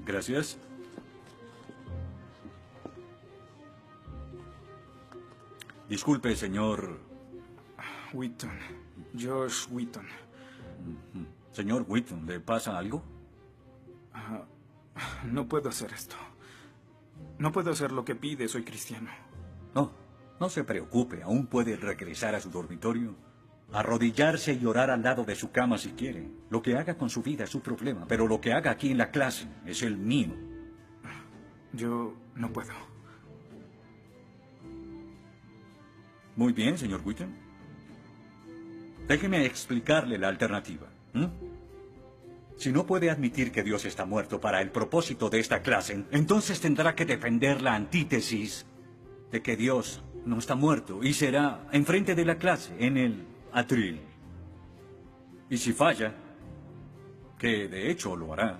Gracias. Disculpe, señor... Wheaton. Josh Wheaton. Señor Wheaton, ¿le pasa algo? No puedo hacer esto. No puedo hacer lo que pide, soy cristiano. No, no se preocupe, aún puede regresar a su dormitorio, arrodillarse y orar al lado de su cama si quiere. Lo que haga con su vida es su problema, pero lo que haga aquí en la clase es el mío. Yo no puedo. Muy bien, señor Wheaton. Déjeme explicarle la alternativa. Si no puede admitir que Dios está muerto para el propósito de esta clase, entonces tendrá que defender la antítesis de que Dios no está muerto y será enfrente de la clase, en el atril. Y si falla, que de hecho lo hará,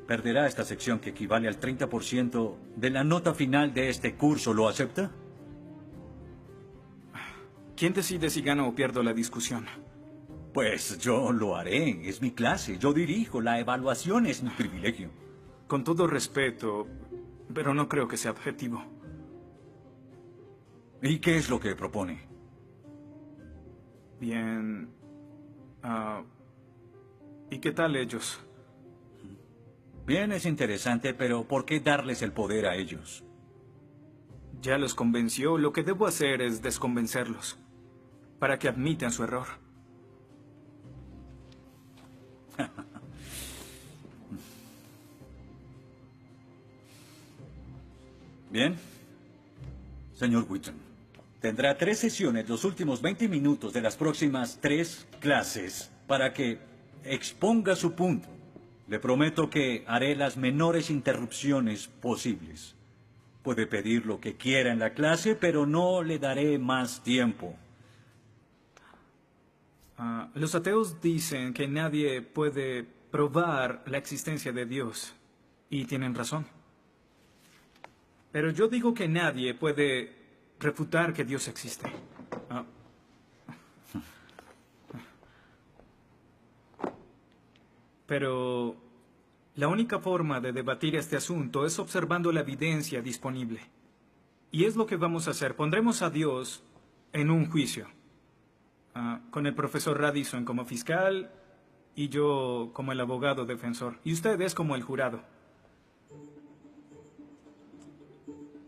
perderá esta sección que equivale al 30% de la nota final de este curso. ¿Lo acepta? ¿Quién decide si gano o pierdo la discusión? Pues yo lo haré. Es mi clase. Yo dirijo. La evaluación es mi privilegio. Con todo respeto, pero no creo que sea objetivo. ¿Y qué es lo que propone? Bien... ¿y qué tal ellos? Bien, es interesante, pero ¿por qué darles el poder a ellos? Ya los convenció. Lo que debo hacer es desconvencerlos, para que admitan su error. Bien. Señor Wheaton, tendrá 3 sesiones los últimos 20 minutos de las próximas 3 clases para que exponga su punto. Le prometo que haré las menores interrupciones posibles. Puede pedir lo que quiera en la clase, pero no le daré más tiempo. Los ateos dicen que nadie puede probar la existencia de Dios. Y tienen razón. Pero yo digo que nadie puede refutar que Dios existe. Pero la única forma de debatir este asunto es observando la evidencia disponible. Y es lo que vamos a hacer. Pondremos a Dios en un juicio. Con el profesor Radisson como fiscal y yo como el abogado defensor. Y ustedes como el jurado.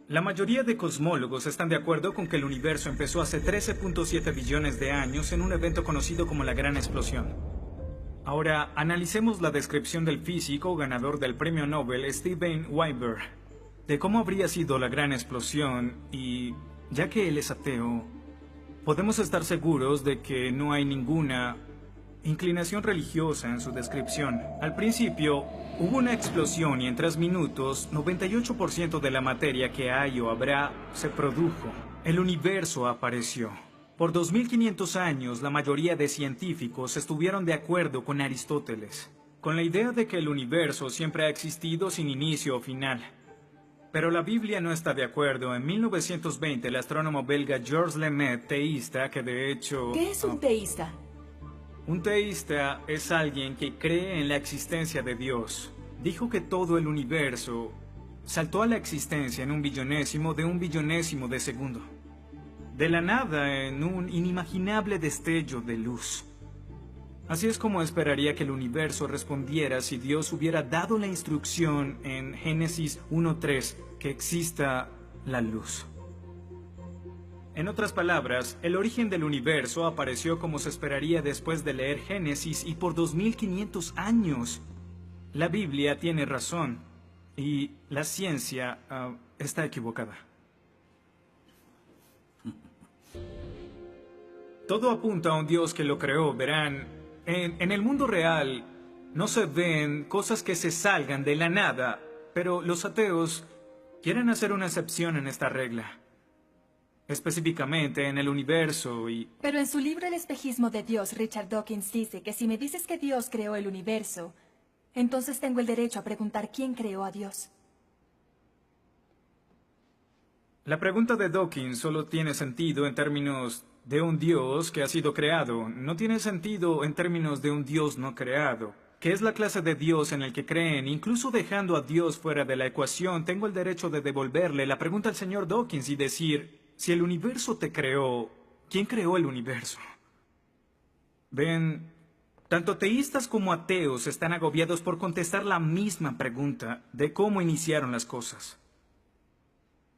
La mayoría de cosmólogos están de acuerdo con que el universo empezó hace 13.7 billones de años en un evento conocido como la Gran Explosión. Ahora, analicemos la descripción del físico ganador del premio Nobel Steven Weinberg de cómo habría sido la Gran Explosión y, ya que él es ateo, podemos estar seguros de que no hay ninguna inclinación religiosa en su descripción. Al principio, hubo una explosión y en 3 minutos, 98% de la materia que hay o habrá se produjo. El universo apareció. Por 2500 años, la mayoría de científicos estuvieron de acuerdo con Aristóteles, con la idea de que el universo siempre ha existido sin inicio o final. Pero la Biblia no está de acuerdo. En 1920, el astrónomo belga Georges Lemaitre, teísta, que de hecho... ¿Qué es un teísta? Un teísta es alguien que cree en la existencia de Dios. Dijo que todo el universo saltó a la existencia en un billonésimo de segundo. De la nada, en un inimaginable destello de luz. Así es como esperaría que el universo respondiera si Dios hubiera dado la instrucción en Génesis 1:3 que exista la luz. En otras palabras, el origen del universo apareció como se esperaría después de leer Génesis y por 2500 años. La Biblia tiene razón y la ciencia está equivocada. Todo apunta a un Dios que lo creó. Verán, en el mundo real no se ven cosas que se salgan de la nada, pero los ateos quieren hacer una excepción en esta regla. Específicamente en el universo y... Pero en su libro El espejismo de Dios, Richard Dawkins dice que si me dices que Dios creó el universo, entonces tengo el derecho a preguntar quién creó a Dios. La pregunta de Dawkins solo tiene sentido en términos de un Dios que ha sido creado. No tiene sentido en términos de un Dios no creado. que es la clase de Dios en el que creen, incluso dejando a Dios fuera de la ecuación, tengo el derecho de devolverle la pregunta al señor Dawkins y decir, si el universo te creó, ¿quién creó el universo? Ven, tanto teístas como ateos están agobiados por contestar la misma pregunta de cómo iniciaron las cosas.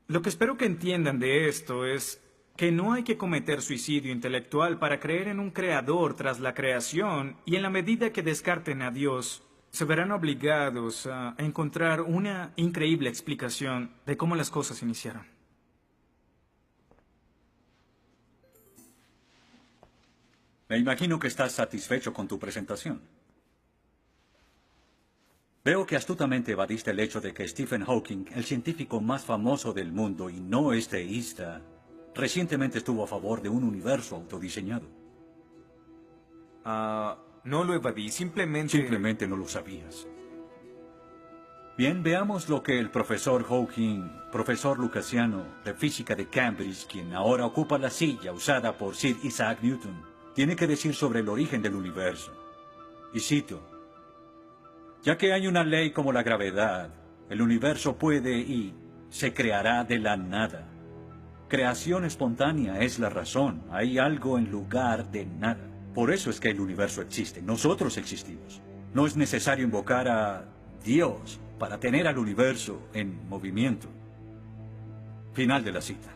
Lo que espero que entiendan de esto es que no hay que cometer suicidio intelectual para creer en un creador tras la creación, y en la medida que descarten a Dios, se verán obligados a encontrar una increíble explicación de cómo las cosas iniciaron. Me imagino que estás satisfecho con tu presentación. Veo que astutamente evadiste el hecho de que Stephen Hawking, el científico más famoso del mundo y no es teísta, recientemente estuvo a favor de un universo autodiseñado. No lo evadí, simplemente... Simplemente no lo sabías. Bien, veamos lo que el profesor Hawking, profesor lucasiano de física de Cambridge, quien ahora ocupa la silla usada por Sir Isaac Newton, tiene que decir sobre el origen del universo. Y cito: ya que hay una ley como la gravedad, el universo puede y se creará de la nada. Creación espontánea es la razón. Hay algo en lugar de nada. Por eso es que el universo existe. Nosotros existimos. No es necesario invocar a Dios para tener al universo en movimiento. Final de la cita.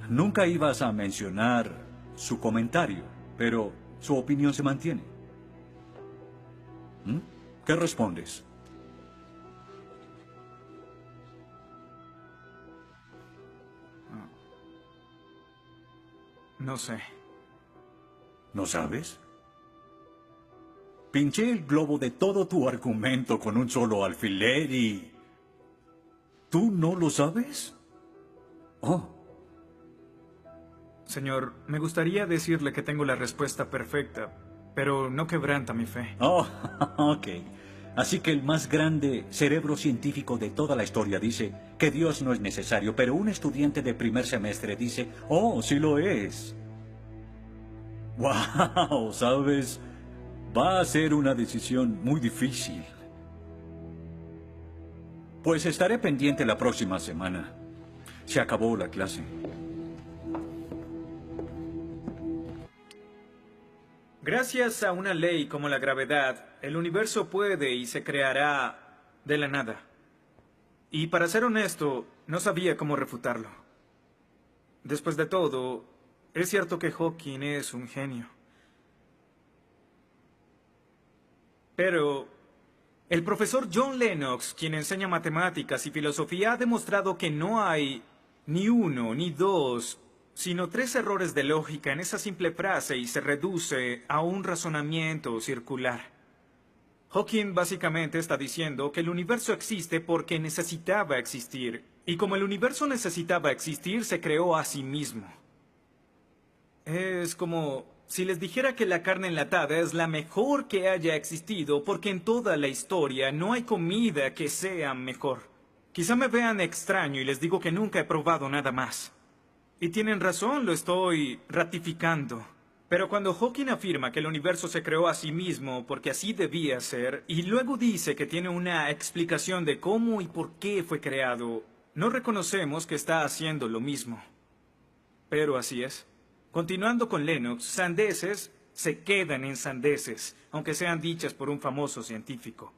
Nunca ibas a mencionar su comentario, pero su opinión se mantiene. ¿Qué respondes? No sé. ¿No sabes? Pinché el globo de todo tu argumento con un solo alfiler y... ¿tú no lo sabes? Oh. Señor, me gustaría decirle que tengo la respuesta perfecta, pero no quebranta mi fe. Oh, ok. Así que el más grande cerebro científico de toda la historia dice que Dios no es necesario, pero un estudiante de primer semestre dice, oh, sí lo es. Wow, ¿sabes? Va a ser una decisión muy difícil. Pues estaré pendiente la próxima semana. Se acabó la clase. Gracias a una ley como la gravedad, el universo puede y se creará de la nada. Y para ser honesto, no sabía cómo refutarlo. Después de todo, es cierto que Hawking es un genio. Pero el profesor John Lennox, quien enseña matemáticas y filosofía, ha demostrado que no hay ni uno ni dos, sino 3 errores de lógica en esa simple frase y se reduce a un razonamiento circular. Hawking básicamente está diciendo que el universo existe porque necesitaba existir, y como el universo necesitaba existir, se creó a sí mismo. Es como si les dijera que la carne enlatada es la mejor que haya existido porque en toda la historia no hay comida que sea mejor. Quizá me vean extraño y les digo que nunca he probado nada más. Y tienen razón, lo estoy ratificando. Pero cuando Hawking afirma que el universo se creó a sí mismo porque así debía ser, y luego dice que tiene una explicación de cómo y por qué fue creado, no reconocemos que está haciendo lo mismo. Pero así es. Continuando con Lennox, sandeces se quedan en sandeces, aunque sean dichas por un famoso científico.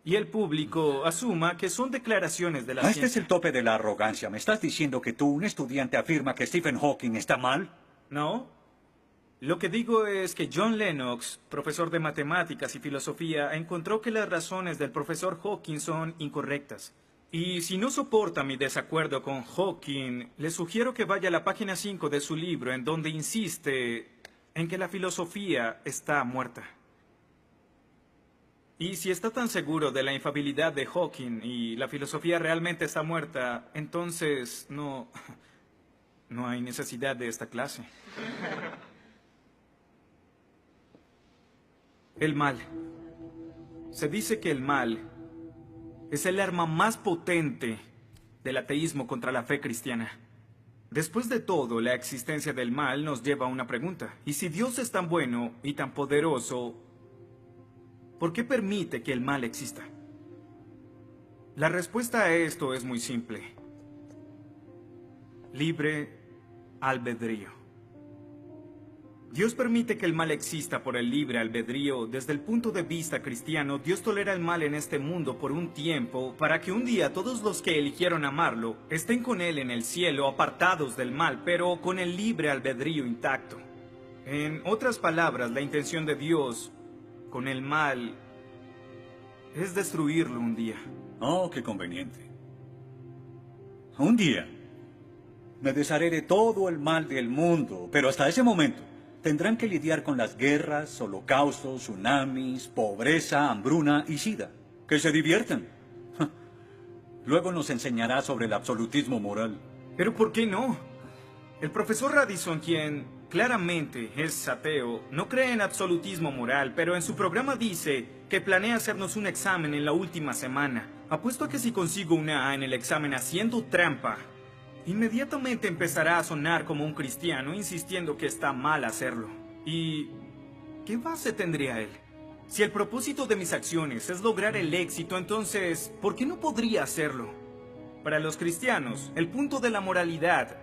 Y el público asuma que son declaraciones de la ciencia. Este es el tope de la arrogancia. ¿Me estás diciendo que tú, un estudiante, afirma que Stephen Hawking está mal? No. Lo que digo es que John Lennox, profesor de matemáticas y filosofía, encontró que las razones del profesor Hawking son incorrectas. Y si no soporta mi desacuerdo con Hawking, le sugiero que vaya a la página 5 de su libro, en donde insiste en que la filosofía está muerta. Y si está tan seguro de la infalibilidad de Hawking y la filosofía realmente está muerta, entonces no hay necesidad de esta clase. El mal. Se dice que el mal es el arma más potente del ateísmo contra la fe cristiana. Después de todo, la existencia del mal nos lleva a una pregunta. ¿Y si Dios es tan bueno y tan poderoso, ¿por qué permite que el mal exista? La respuesta a esto es muy simple. Libre albedrío. Dios permite que el mal exista por el libre albedrío. Desde el punto de vista cristiano, Dios tolera el mal en este mundo por un tiempo para que un día todos los que eligieron amarlo estén con Él en el cielo, apartados del mal, pero con el libre albedrío intacto. En otras palabras, la intención de Dios con el mal es destruirlo un día. Oh, qué conveniente. Un día me desharé de todo el mal del mundo, pero hasta ese momento tendrán que lidiar con las guerras, holocaustos, tsunamis, pobreza, hambruna y sida. Que se diviertan. Luego nos enseñará sobre el absolutismo moral. ¿Pero por qué no? El profesor Radisson, quien claramente es ateo, no cree en absolutismo moral, pero en su programa dice que planea hacernos un examen en la última semana. Apuesto a que si consigo una A en el examen haciendo trampa, inmediatamente empezará a sonar como un cristiano insistiendo que está mal hacerlo. ¿Y qué base tendría él? Si el propósito de mis acciones es lograr el éxito, entonces, ¿por qué no podría hacerlo? Para los cristianos, el punto de la moralidad,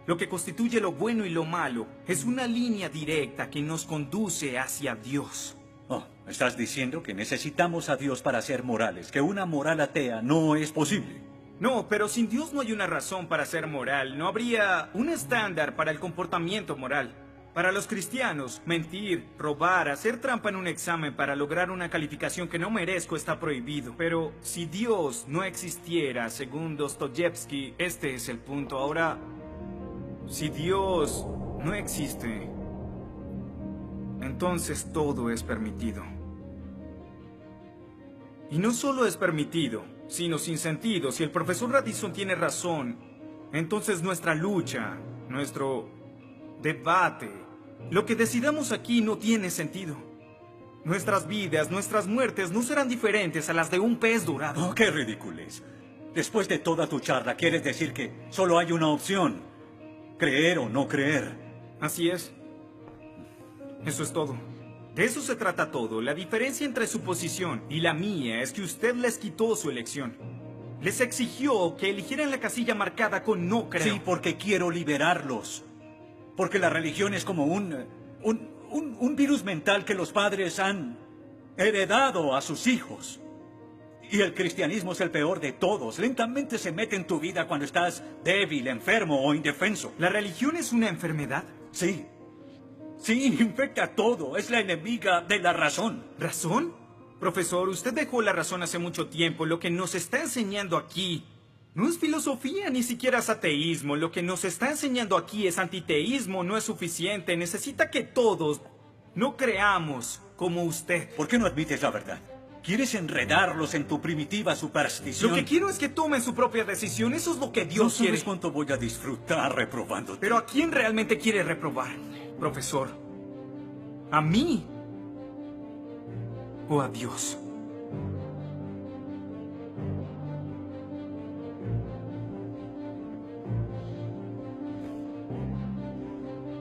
lo que constituye lo bueno y lo malo, es una línea directa que nos conduce hacia Dios. Oh, estás diciendo que necesitamos a Dios para ser morales, que una moral atea no es posible. No, pero sin Dios no hay una razón para ser moral. No habría un estándar para el comportamiento moral. Para los cristianos, mentir, robar, hacer trampa en un examen para lograr una calificación que no merezco está prohibido. Pero si Dios no existiera, según Dostoyevsky, este es el punto. Ahora, si Dios no existe, entonces todo es permitido. Y no solo es permitido, sino sin sentido. Si el profesor Radisson tiene razón, entonces nuestra lucha, nuestro debate, lo que decidamos aquí no tiene sentido. Nuestras vidas, nuestras muertes no serán diferentes a las de un pez dorado. Oh, qué ridiculez. Después de toda tu charla, ¿quieres decir que solo hay una opción? Creer o no creer. Así es. Eso es todo. De eso se trata todo. La diferencia entre su posición y la mía es que usted les quitó su elección. Les exigió que eligieran la casilla marcada con no creo. Sí, porque quiero liberarlos. Porque la religión es como un virus mental que los padres han heredado a sus hijos. Y el cristianismo es el peor de todos. Lentamente se mete en tu vida cuando estás débil, enfermo o indefenso. ¿La religión es una enfermedad? Sí. Sí, infecta todo. Es la enemiga de la razón. ¿Razón? Profesor, usted dejó la razón hace mucho tiempo. Lo que nos está enseñando aquí no es filosofía, ni siquiera es ateísmo. Lo que nos está enseñando aquí es antiteísmo. No es suficiente. Necesita que todos no creamos como usted. ¿Por qué no admites la verdad? ¿Quieres enredarlos en tu primitiva superstición? Lo que quiero es que tomen su propia decisión. Eso es lo que Dios No sabes quiere. cuánto voy a disfrutar reprobándote. Pero ¿a quién realmente quiere reprobar, profesor? ¿A mí? ¿O a Dios?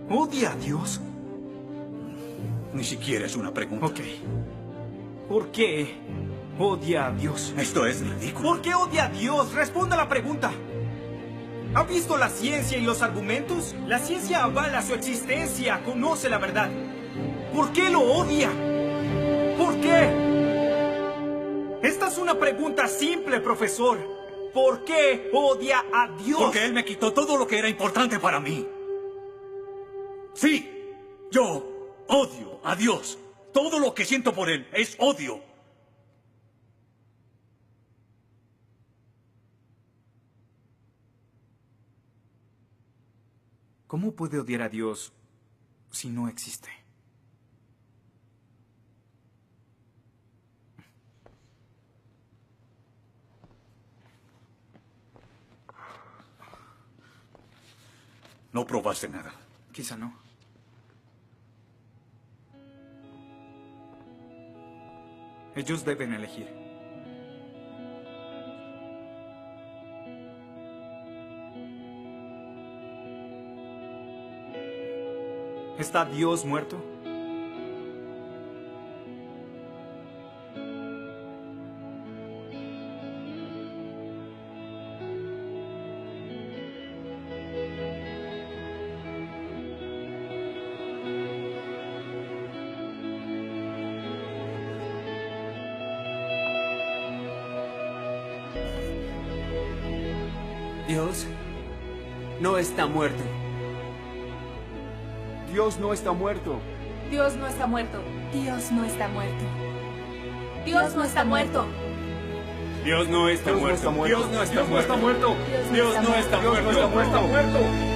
¿Odia a Dios? Ni siquiera es una pregunta. Ok. ¿Por qué odia a Dios? Esto es ridículo. ¿Por qué odia a Dios? Responda la pregunta. ¿Ha visto la ciencia y los argumentos? La ciencia avala su existencia, conoce la verdad. ¿Por qué lo odia? ¿Por qué? Esta es una pregunta simple, profesor. ¿Por qué odia a Dios? Porque Él me quitó todo lo que era importante para mí. Sí, yo odio a Dios. Todo lo que siento por Él es odio. ¿Cómo puede odiar a Dios si no existe? No probaste nada. Quizá no. Ellos deben elegir. ¿Está Dios muerto? Dios no está muerto. Dios no está muerto. Dios no está muerto. Dios no está muerto. Dios no está muerto. Dios no está muerto. Dios no está muerto. Dios no está muerto. Dios no está muerto. Dios no está muerto.